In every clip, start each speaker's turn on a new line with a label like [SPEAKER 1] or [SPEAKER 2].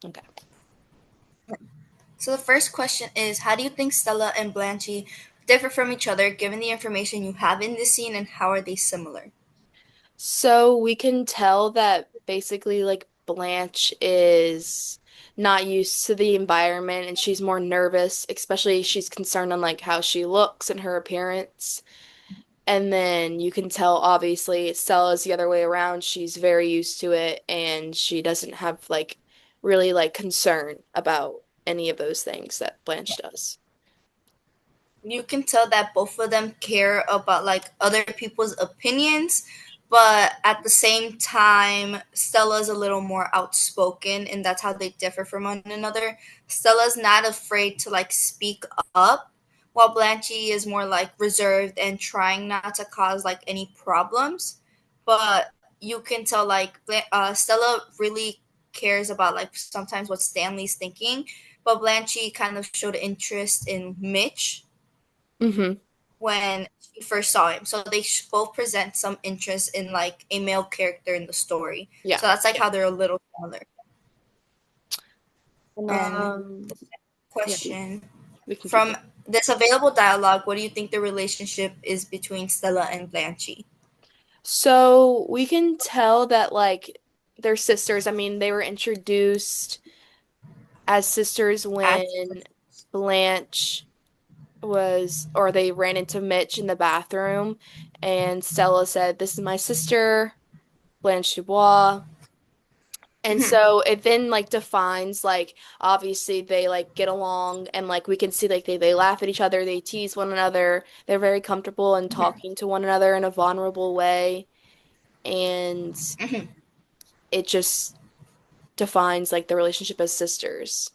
[SPEAKER 1] Okay.
[SPEAKER 2] So the first question is, how do you think Stella and Blanche differ from each other given the information you have in this scene, and how are they similar?
[SPEAKER 1] So we can tell that basically, like, Blanche is not used to the environment and she's more nervous, especially she's concerned on like how she looks and her appearance. And then you can tell, obviously, Stella's the other way around. She's very used to it and she doesn't have like really like concern about any of those things that Blanche does.
[SPEAKER 2] You can tell that both of them care about like other people's opinions, but at the same time Stella's a little more outspoken, and that's how they differ from one another. Stella's not afraid to like speak up, while Blanche is more like reserved and trying not to cause like any problems. But you can tell like Stella really cares about like sometimes what Stanley's thinking, but Blanche kind of showed interest in Mitch
[SPEAKER 1] Mm-hmm.
[SPEAKER 2] when she first saw him. So they both present some interest in like a male character in the story.
[SPEAKER 1] Yeah.
[SPEAKER 2] So that's like
[SPEAKER 1] Yeah.
[SPEAKER 2] how they're a little similar. And then
[SPEAKER 1] Um,
[SPEAKER 2] the
[SPEAKER 1] yeah,
[SPEAKER 2] question
[SPEAKER 1] we can keep
[SPEAKER 2] from
[SPEAKER 1] going.
[SPEAKER 2] this available dialogue, what do you think the relationship is between Stella and Blanche?
[SPEAKER 1] So we can tell that like they're sisters. I mean, they were introduced as sisters
[SPEAKER 2] As
[SPEAKER 1] when Blanche was, or they ran into Mitch in the bathroom, and Stella said, "This is my sister, Blanche Dubois." And so it then like defines like obviously they like get along and like we can see like they laugh at each other, they tease one another, they're very comfortable in talking to one another in a vulnerable way, and it just defines like the relationship as sisters.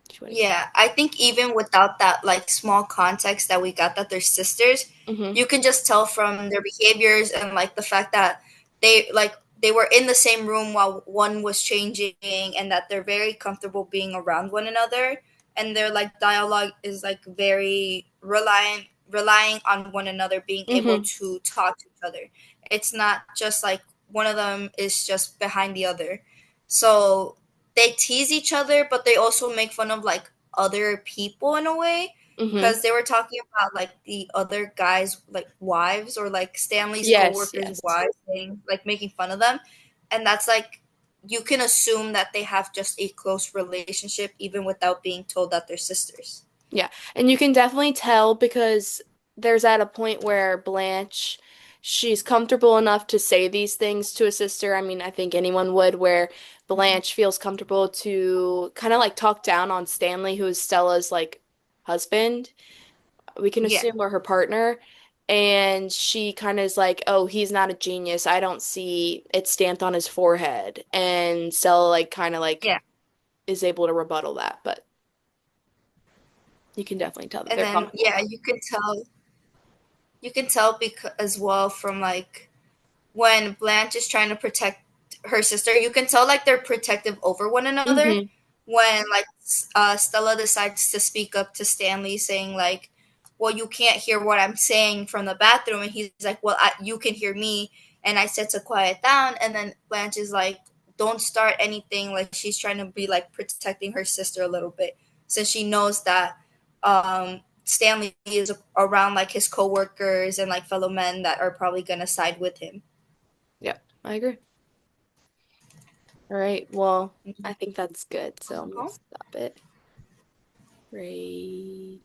[SPEAKER 1] Do you want to keep?
[SPEAKER 2] Yeah, I think even without that like small context that we got that they're sisters,
[SPEAKER 1] Mm-hmm.
[SPEAKER 2] you can just tell from their behaviors and like the fact that they were in the same room while one was changing, and that they're very comfortable being around one another, and their like dialogue is like very relying on one another being able
[SPEAKER 1] Mm-hmm.
[SPEAKER 2] to talk to each other. It's not just like one of them is just behind the other. So they tease each other, but they also make fun of like other people in a way,
[SPEAKER 1] Mm-hmm.
[SPEAKER 2] because they were talking about like the other guys' like wives, or like Stanley's
[SPEAKER 1] Yes,
[SPEAKER 2] co-workers'
[SPEAKER 1] yes.
[SPEAKER 2] wives, saying like making fun of them, and that's like you can assume that they have just a close relationship even without being told that they're sisters.
[SPEAKER 1] Yeah. And you can definitely tell because there's at a point where Blanche, she's comfortable enough to say these things to a sister. I mean, I think anyone would, where Blanche feels comfortable to kind of like talk down on Stanley, who is Stella's like husband. We can
[SPEAKER 2] Yeah,
[SPEAKER 1] assume, or her partner. And she kind of is like, oh, he's not a genius. I don't see it stamped on his forehead. And Stella like kind of like
[SPEAKER 2] yeah,
[SPEAKER 1] is able to rebuttal that, but you can definitely tell that
[SPEAKER 2] and
[SPEAKER 1] they're
[SPEAKER 2] then
[SPEAKER 1] comfortable.
[SPEAKER 2] yeah, you can tell because as well from like when Blanche is trying to protect her sister, you can tell like they're protective over one another.
[SPEAKER 1] Hmm.
[SPEAKER 2] When like Stella decides to speak up to Stanley, saying like, "Well, you can't hear what I'm saying from the bathroom," and he's like, "Well, you can hear me," and I said to quiet down, and then Blanche is like, "Don't start anything." Like she's trying to be like protecting her sister a little bit, since she knows that Stanley is around like his coworkers and like fellow men that are probably gonna side with him.
[SPEAKER 1] Yeah, I agree. All right. Well, I think that's good. So I'm gonna
[SPEAKER 2] Uh-huh.
[SPEAKER 1] stop it right